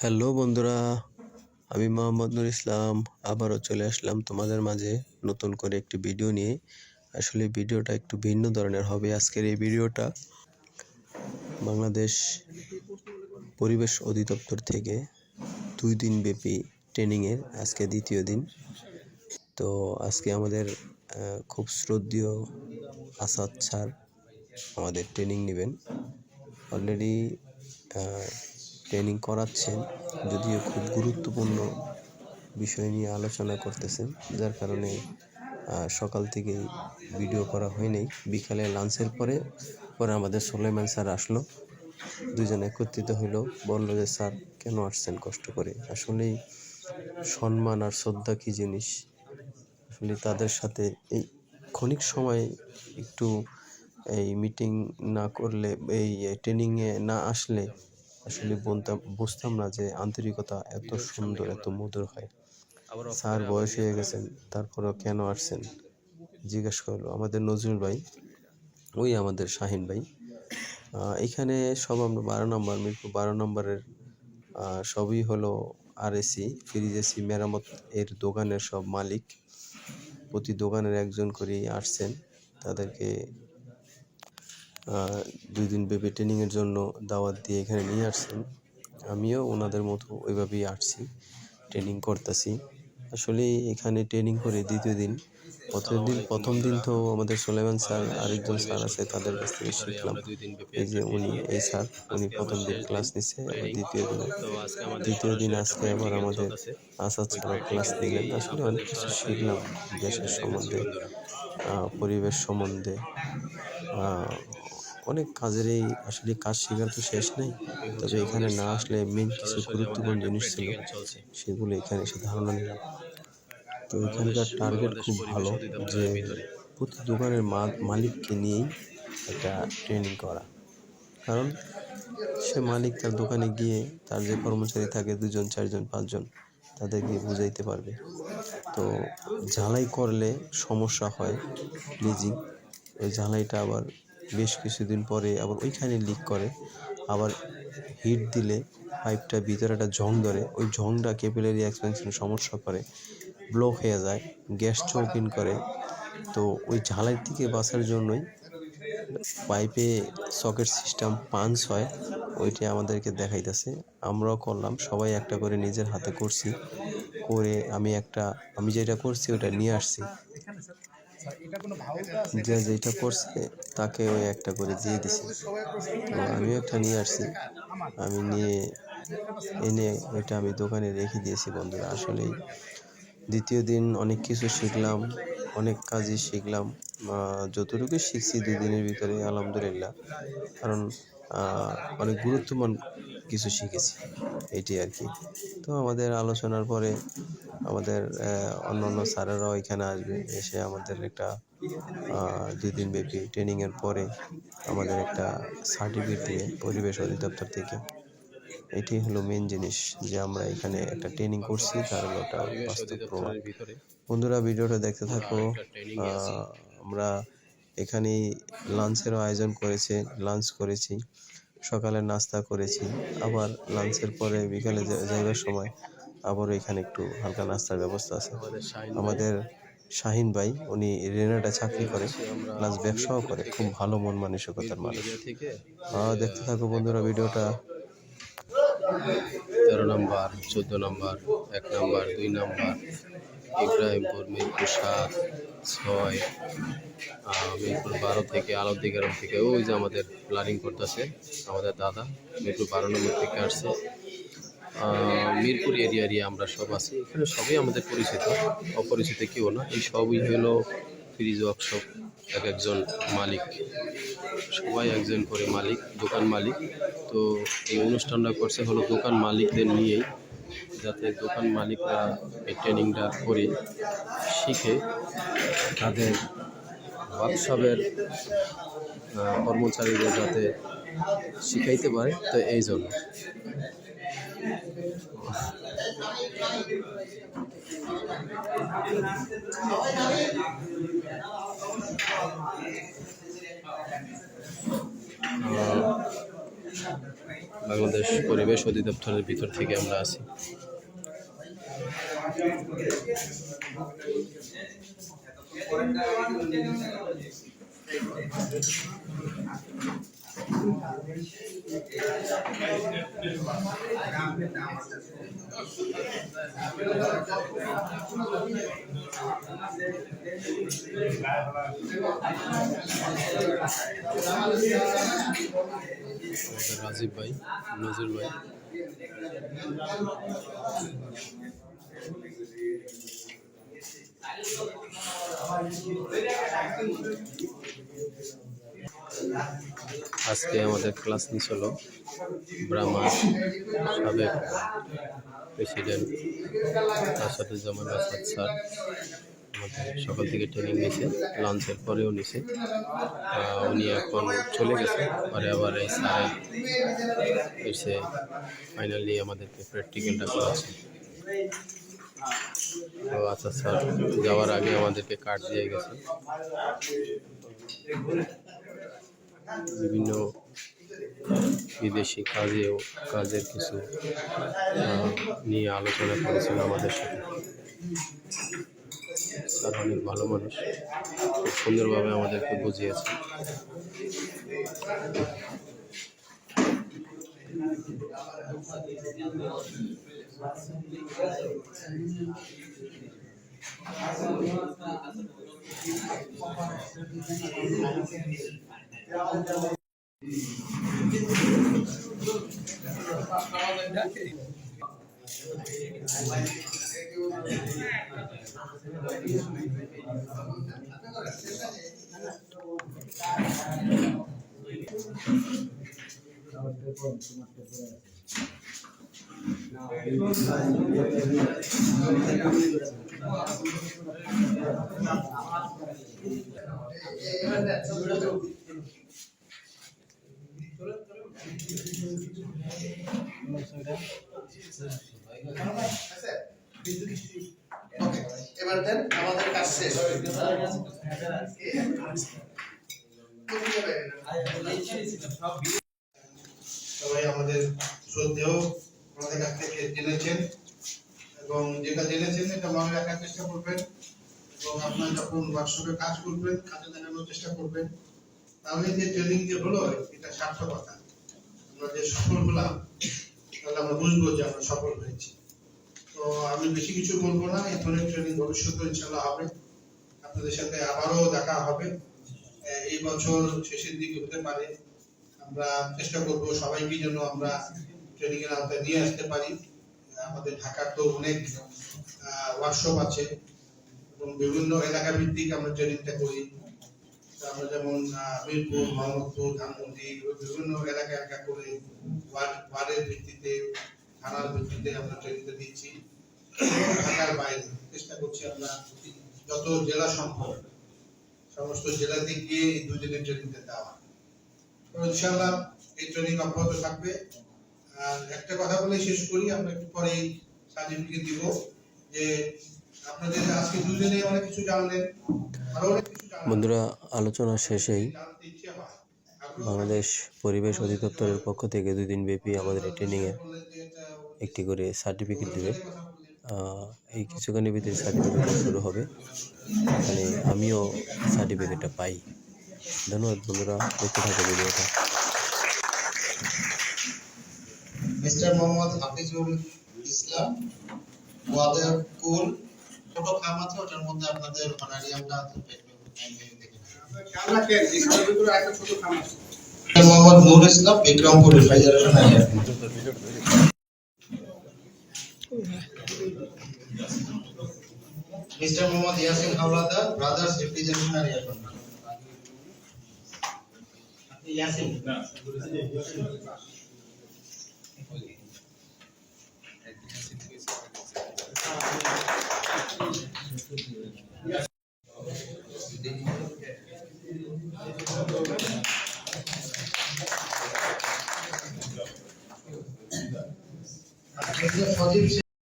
Hello বন্ধুরা, আমি মোহাম্মদ নুর ইসলাম আবারও চলে আসলাম তোমাদের মাঝে নতুন করে একটি ভিডিও নিয়ে। আসলে ভিডিওটা একটু ভিন্ন ধরনের হবে। আজকের এই ভিডিওটা বাংলাদেশ পরিবেশ অধিদপ্তর থেকে 2 দিন ব্যাপী ট্রেনিংয়ের আজকে দ্বিতীয় দিন। তো আজকে আমাদের খুব শ্রদ্ধেয় আসাদ স্যার আমাদের ট্রেনিং নেবেন। অলরেডি ট্রেনিং করাচ্ছেন, যদিও খুব গুরুত্বপূর্ণ বিষয় নিয়ে আলোচনা করতেছেন, যার কারণে সকাল থেকেই ভিডিও করা হয়নি। বিকালে লাঞ্চের পরে আমাদের সুলাইমান স্যার আসলো, দুজন একত্রিত হইল, বলল যে স্যার কেন আসছেন কষ্ট করে। আসলেই সম্মান আর শ্রদ্ধা কী জিনিস, আসলে তাদের সাথে এই ক্ষণিক সময় একটু এই মিটিং না করলে, এই ট্রেনিংয়ে না আসলে আসলে বুঝতাম না যে আন্তরিকতা এত সুন্দর, এত মধুর হয়। স্যার বয়স হয়ে গেছেন, তারপরেও কেন আসছেন জিজ্ঞেস করলো আমাদের নজরুল ভাই, ওই আমাদের শাহিন ভাই। এখানে সব আমরা 12 নম্বর, মিরপুর 12 নম্বরের সবই হলো RAC ফ্রিজ এসি মেরামত এর দোকানের সব মালিক। প্রতি দোকানের একজন করেই আসছেন। তাদেরকে 2 দিন ব্যাপী ট্রেনিংয়ের জন্য দাওয়াত দিয়ে এখানে নিয়ে আসছেন। আমিও ওনাদের মতো ওইভাবেই আসছি, ট্রেনিং করতেছি। আসলে এখানে ট্রেনিং করে দ্বিতীয় দিন। প্রথম দিন তো আমাদের সুলাইমান স্যার, আরেকজন স্যার আছে, তাদের কাছ থেকে শিখলাম। এই যে উনি, এই স্যার, উনি প্রথম দিন ক্লাস নিচ্ছে, আবার দ্বিতীয় দিন আজকে আবার আমাদের আসাদ স্যার ক্লাস নিলেন। আসলে অনেক কিছু শিখলাম দেশের সম্বন্ধে, পরিবেশ সম্বন্ধে, অনেক কাজেরই আসলে কাজ শেখার তো শেষ নেই। তবে এখানে না আসলে মেন কিছু গুরুত্বপূর্ণ জিনিস ছিল, সেগুলো এখানে এসে ধারণা নিলাম। তো এখানকার টার্গেট খুব ভালো, যে প্রতি দোকানের মালিককে নিয়েই একটা ট্রেনিং করা। কারণ সে মালিক তার দোকানে গিয়ে তার যে কর্মচারী থাকে 2 জন 4 জন 5 জন, তাদেরকে বুঝাইতে পারবে। তো ঝালাই করলে সমস্যা হয়, লিজিং, ওই ঝালাইটা আবার বেশ কিছুদিন পরে আবার ওইখানে লিক করে, আবার হিট দিলে পাইপটা ভিতরে একটা জং ধরে, ওই জংটা ক্যাপিলারি এক্সপেনশন সমস্যা করে, ব্লক হয়ে যায়, গ্যাস চোক ইন করে। তো ওই ঝালাই থেকে বাঁচার জন্যই পাইপে সকেট সিস্টেম পাঞ্চ হয়, ওইটা আমাদেরকে দেখাইতেছে। আমরাও করলাম, সবাই একটা করে নিজের হাতে করছি, করে আমি যেটা করছি ওটা নিয়ে আসছি, যে যেটা করছে তাকে ওই একটা করে দিয়ে দিছি। তো আমিও একটা নিয়ে আসছি, আমি এনে ওইটা আমি দোকানে রেখে দিয়েছি। বন্ধুরা, আসলেই দ্বিতীয় দিন অনেক কিছু শিখলাম, অনেক কাজই শিখলাম। যতটুকু শিখছি 2 দিনের ভিতরে আলহামদুলিল্লাহ, কারণ অনেক গুরুত্বপূর্ণ কিছু শিখেছি, এটাই আর কি। তো আমাদের আলোচনার পরে আমাদের অন্য স্যারেরাও এখানে আসবে, এসে আমাদের একটা 2 দিন ব্যাপী ট্রেনিংয়ের পরে আমাদের একটা সার্টিফিকেট দিবে পরিবেশ অধিদপ্তর থেকে। এটাই হলো মেন জিনিস, যে আমরা এখানে একটা ট্রেনিং করছি, তার হলো একটা বাস্তব প্রমাণ। বন্ধুরা, ভিডিওটা দেখতে থাকো। আমরা এখানেই লাঞ্চেরও আয়োজন লাঞ্চ করেছি, সকালে নাস্তা করেছি, আবার লাঞ্চের পরে বিকালে যাইবার সময় আবারও এখানে একটু হালকা নাস্তার ব্যবস্থা আছে। আমাদের শাহিন ভাই, উনি রেনাটা চাকরি করে, প্লাস ব্যবসাও করে, খুব ভালো মন মানসিকতার মানুষ। দেখতে থাকো বন্ধুরা ভিডিওটা। 13 নম্বর, 14 নম্বর, 1 নম্বর, 2 নম্বর, ইব্রাহিমপুর, মিরপুর 7, 6, মিরপুর 12 থেকে আলাউদ্দিন গ্রাম থেকে ওই যে আমাদের প্ল্যানিং করতেছে আমাদের দাদা, মিরপুর 12 নম্বর থেকে আসছে। মিরপুর এরিয়া আমরা সব আছি এখানে, সবই আমাদের পরিচিত, অপরিচিত কেউ না। এই সবই হলো ফ্রিজ ওয়ার্কশপ, একজন মালিক, সবাই একজন করে মালিক, দোকান মালিক। তো এই অনুষ্ঠানটা করছে হলো দোকান মালিকদের নিয়েই, যাতে দোকান মালিকরা এই ট্রেনিংটা করে শিখে তাদের ওয়ার্কশপের কর্মচারীদের যাতে শিখাইতে পারে। তো এই জন্য বাংলাদেশ বাংলাদেশ পরিবেশ অধিদপ্তরের ভিতর থেকে আমরা আছি। আমাদের রাজীব ভাই, নজরুল ভাই। আজকে আমাদের ক্লাস নিছিল ব্রাহ্মার সাবেক প্রেসিডেন্ট আসাদুজ্জামান আসাদ স্যার। আমাদের সকাল থেকে ট্রেনিং নিছে, লাঞ্চের পরেও নিছে। উনি এখন চলে গেছে, পরে আবার এই স্যার এসে ফাইনালি আমাদেরকে প্র্যাকটিক্যালটা করাচ্ছে। তো আচ্ছা স্যার যাওয়ার আগে আমাদেরকে কার্ড দিয়ে গেছে। বিভিন্ন বিদেশি কাজের কিছু নিয়ে আলোচনা করেছিল আমাদের সাথে। স্যার অনেক ভালো মানুষ, খুব সুন্দরভাবে আমাদেরকে বুঝিয়েছে। এবার দেন আমাদের কাজ শেষ। সবাই আমাদের শ্রদ্ধেয় আমাদের কাছ থেকে জেনেছেন এবং যেটা জেনেছেন এটা মনে রাখার চেষ্টা করবেন এবং আপনারা যখন ওয়ার্কশপে কাজ করবেন, কাজে দেখানোর চেষ্টা করবেন, তাহলে যে ট্রেনিং যে হলো এটা সার্থকতা। আমরা যে সফল হলাম তাহলে আমরা বুঝবো যে আমরা সফল হয়েছি। তো আমি বেশি কিছু বলবো না, এই ধরনের ট্রেনিং ভবিষ্যতে ইনশাআল্লাহ হবে। আপনাদের সাথে আবারও দেখা হবে, এই বছর শেষের দিকে হতে পারে। আমরা চেষ্টা করব সবাইকে যেন আমরা ট্রেনিং এর আওতায় নিয়ে আসতে পারি। আমাদের ঢাকার তো অনেক ওয়ার্কশপ আছে এবং বিভিন্ন এলাকা ভিত্তিক আমরা ট্রেনিংটা করি। আমরা যেমন মিরপুর, মোহাম্মদপুর, ধানমন্ডি বিভিন্ন এলাকা করে ওয়ার্ডের ভিত্তিতে, থানার ভিত্তিতে আমরা ট্রেনিংটা দিচ্ছি। ঢাকার বাইরে চেষ্টা করছি আমরা যত জেলা সম্ভব সমস্ত জেলাতে গিয়ে এই 2 দিনের ট্রেনিংটা দেওয়া। তো ইনশাআল্লাহ এই ট্রেনিং অব্যাহত থাকবে। আর একটা কথা বলে শেষ করি, আমরা একটু পরে সার্টিফিকেট দিব যে আপনাদের আজকে 2 দিনে অনেক কিছু জানলেন, আরো অনেক কিছু জানলেন। বন্ধুরা, আলোচনা শেষেই বাংলাদেশ পরিবেশ অধিদপ্তরের পক্ষ থেকে 2 দিন ব্যাপী আমাদের এই ট্রেনিংয়ে একটি করে সার্টিফিকেট দেবে। এই কিছুক্ষণের ভিতরে সার্টিফিকেটটা শুরু হবে, মানে আমিও সার্টিফিকেটটা পাই। ধন্যবাদ বন্ধুরা, দেখতে থাকো ভিডিওটা। Mister Mohammad Hafizul Islam, weather cool, ছোট খাম আছে, ওটার মধ্যে আপনাদের অনারিয়ামটা আছে। Mohammad Nur Islam, Bikrampur refrigeration area. Mister Mohammad Yasin Howlader, brothers refrigeration area. Yasin